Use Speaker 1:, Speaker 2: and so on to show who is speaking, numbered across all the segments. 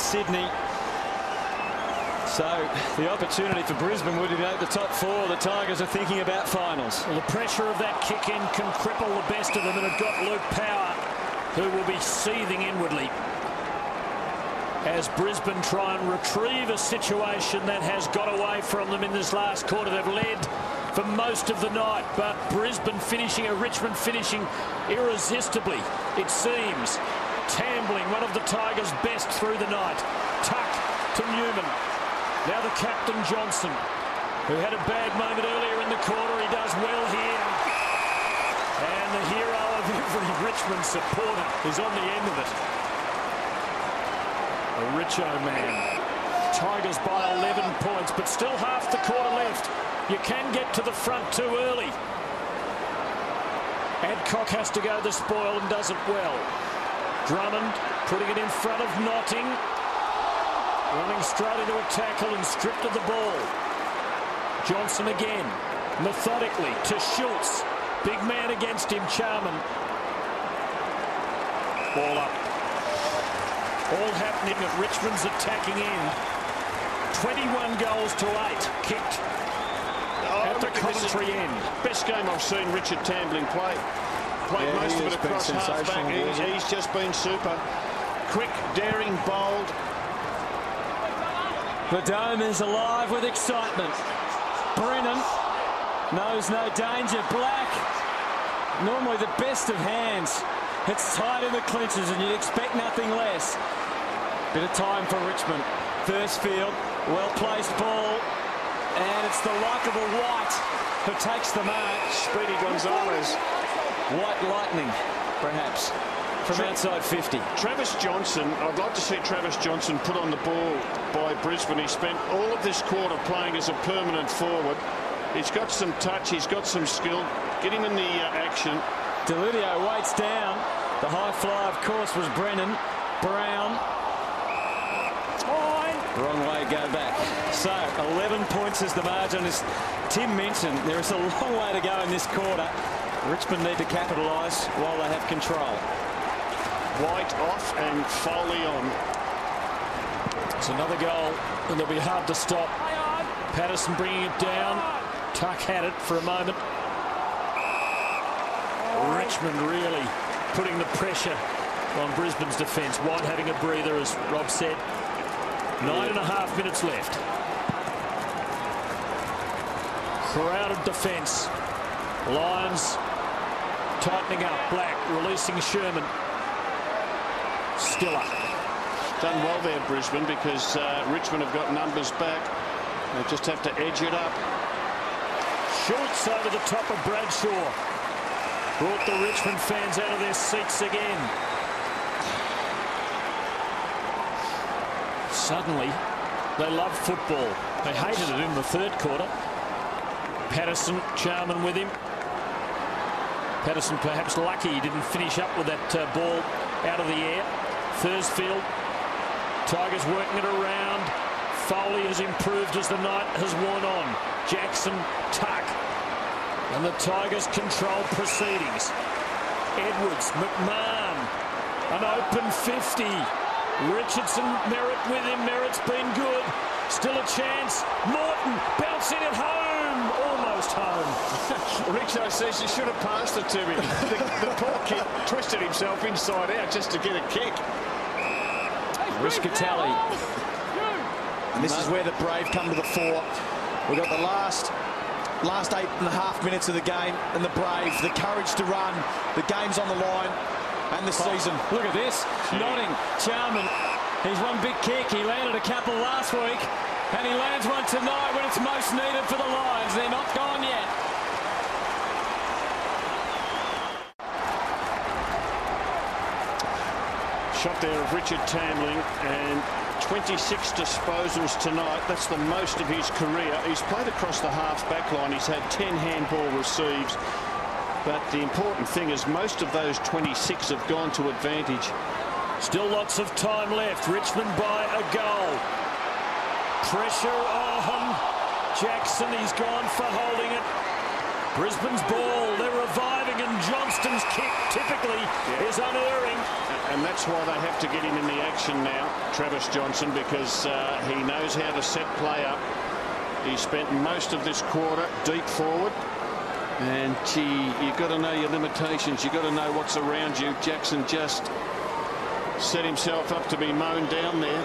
Speaker 1: Sydney. So the opportunity for Brisbane would be at the top four. The Tigers are thinking about finals.
Speaker 2: Well, the pressure of that kick in can cripple the best of them, and it got Luke Power, who will be seething inwardly as Brisbane try and retrieve a situation that has got away from them in this last quarter. They've led for most of the night, but Richmond finishing irresistibly, it seems. Tambling, one of the Tigers' best through the night. Tuck to Newman. Now the captain, Johnson, who had a bad moment earlier in the quarter. He does well here. And the hero of every Richmond supporter is on the end of it. A Richo man. Tigers by 11 points, but still half the quarter left. You can get to the front too early. Adcock has to go the spoil and does it well. Drummond putting it in front of Notting. Running straight into a tackle and stripped of the ball. Johnson again, methodically to Schultz. Big man against him, Charman. Ball up. All happening at Richmond's attacking end. 21 goals to 8 kicked at the commentary end.
Speaker 3: Best game I've seen Richard Tambling play. Played most of it across half-back. He's just been super. Quick, daring, bold.
Speaker 1: The Dome is alive with excitement. Brennan knows no danger. Black, normally the best of hands. It's tight in the clinches and you'd expect nothing less. Bit of time for Richmond. Thursfield, well-placed ball. And it's the likeable White who takes the mark.
Speaker 3: Speedy Gonzalez.
Speaker 1: White lightning, perhaps, from outside 50.
Speaker 3: Travis Johnson, I'd like to see Travis Johnson put on the ball by Brisbane. He spent all of this quarter playing as a permanent forward. He's got some touch, he's got some skill. Get him in the action.
Speaker 1: Delidio waits down. The high fly, of course, was Brennan. Brown. Wrong way, go back. So 11 points is the margin. As Tim mentioned, there is a long way to go in this quarter. Richmond need to capitalise while they have control.
Speaker 3: White off and Foley on.
Speaker 2: It's another goal, and they'll be hard to stop. Patterson bringing it down. Tuck had it for a moment. Richmond really putting the pressure on Brisbane's defence. White having a breather, as Rob said. 9.5 minutes left. Crowded defence. Lions tightening up. Black releasing Sherman. Stiller.
Speaker 3: Done well there, Brisbane, because Richmond have got numbers back. They just have to edge it up.
Speaker 2: Schultz over the top of Bradshaw. Brought the Richmond fans out of their seats again. Suddenly, they love football. They hated it in the third quarter. Patterson, Charman with him. Patterson perhaps lucky he didn't finish up with that ball out of the air. Thursfield. Tigers working it around. Foley has improved as the night has worn on. Jackson, Tuck. And the Tigers control proceedings. Edwards, McMahon. An open 50. Richardson, Merritt with him. Merritt's been good. Still a chance. Morton bouncing it home. Almost home.
Speaker 3: Richo says you should have passed it to him. The poor kid twisted himself inside out just to get a kick.
Speaker 1: Riscatelli.
Speaker 4: And this is where the Brave come to the fore. We've got the last 8.5 minutes of the game, and the Brave, the courage to run. The game's on the line, and the season.
Speaker 1: Look at this. Notting, Charman. He's one big kick. He landed a couple last week, and he lands one tonight when it's most needed for the Lions. They're not gone yet.
Speaker 3: Shot there of Richard Tambling, and 26 disposals tonight. That's the most of his career. He's played across the half-back line. He's had 10 handball receives. But the important thing is most of those 26 have gone to advantage.
Speaker 2: Still lots of time left. Richmond by a goal. Pressure on Jackson. He's gone for holding it. Brisbane's ball, they're reviving, and Johnston's kick typically is unerring.
Speaker 3: And that's why they have to get him in the action now, Travis Johnson, because he knows how to set play up. He spent most of this quarter deep forward. And, gee, you've got to know your limitations. You've got to know what's around you. Jackson just set himself up to be mown down there.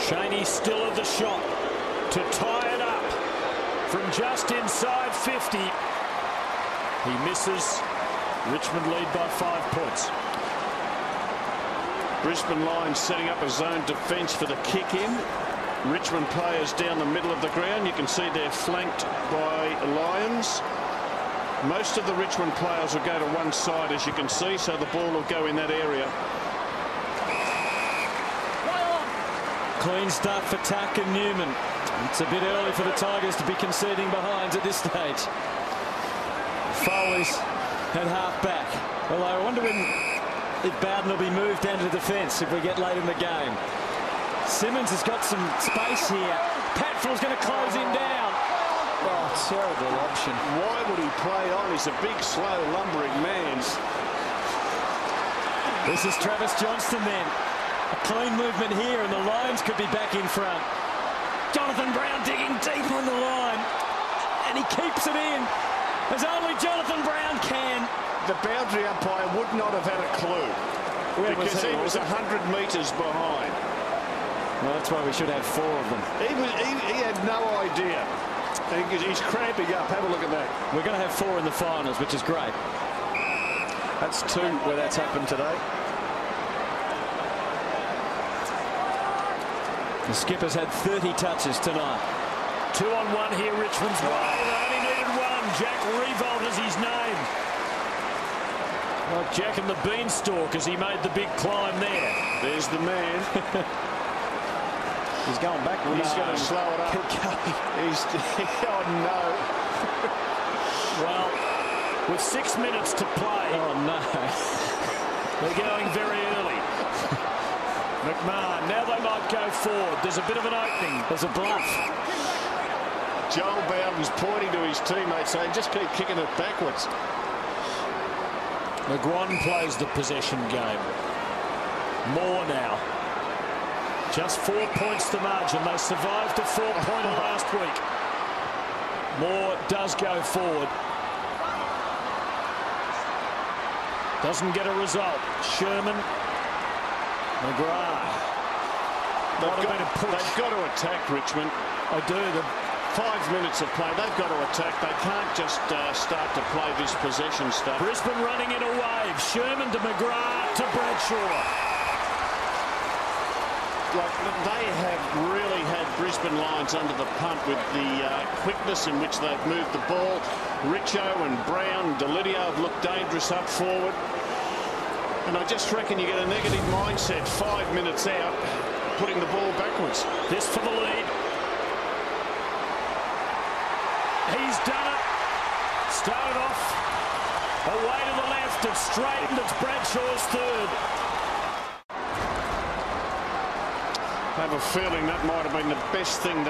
Speaker 2: Chaney still at the shot to tie it up from just inside 50. He misses. Richmond lead by 5 points.
Speaker 3: Brisbane Lions setting up a zone defence for the kick in. Richmond players down the middle of the ground. You can see they're flanked by Lions. Most of the Richmond players will go to one side, as you can see, so the ball will go in that area.
Speaker 1: Clean start for Tuck and Newman. It's a bit early for the Tigers to be conceding behinds at this stage. Foley's at half back. Although I wonder if Bowden will be moved down to defence if we get late in the game. Simmons has got some space here. Patfield's going to close him down.
Speaker 4: Oh, terrible option.
Speaker 3: Why would he play on? He's a big, slow, lumbering man.
Speaker 1: This is Travis Johnston then. A clean movement here, and the Lions could be back in front. Jonathan Brown digging deep on the line, and he keeps it in, as only Jonathan Brown can.
Speaker 3: The boundary umpire would not have had a clue, because he was 100 metres behind.
Speaker 1: Well, that's why we should have 4 of them.
Speaker 3: He had no idea. He's cramping up. Have a look at that.
Speaker 1: We're going to have 4 in the finals, which is great.
Speaker 4: That's 2 where that's happened today.
Speaker 1: The skipper's had 30 touches tonight.
Speaker 2: 2-on-1 here, Richmond's way. They only needed 1. Jack Revolt is his name. Like Jack and the Beanstalk as he made the big climb there.
Speaker 3: There's the man.
Speaker 4: He's going backwards.
Speaker 3: He's going to slow it up. Oh, no.
Speaker 2: Well, with 6 minutes to play.
Speaker 1: Oh, no.
Speaker 2: They're going very early. McMahon, now they might go forward. There's a bit of an opening.
Speaker 1: There's a bluff.
Speaker 3: Joel Bowden's pointing to his teammates saying, just keep kicking it backwards.
Speaker 2: McGuan plays the possession game. Moore now. Just 4 points the margin. They survived a 4-pointer last week. Moore does go forward. Doesn't get a result. Sherman. McGrath.
Speaker 3: They've got to attack Richmond.
Speaker 2: I do.
Speaker 3: 5 minutes of play. They've got to attack. They can't just start to play this possession stuff.
Speaker 2: Brisbane running in a wave. Sherman to McGrath to Bradshaw.
Speaker 3: Like, they have really had Brisbane Lions under the pump with the quickness in which they've moved the ball. Richo and Brown and Delidio have looked dangerous up forward. And I just reckon you get a negative mindset 5 minutes out, putting the ball backwards.
Speaker 2: This for the lead. He's done it. Started off away to the left. It's straightened. It's Bradshaw's third.
Speaker 3: I have a feeling that might have been the best thing that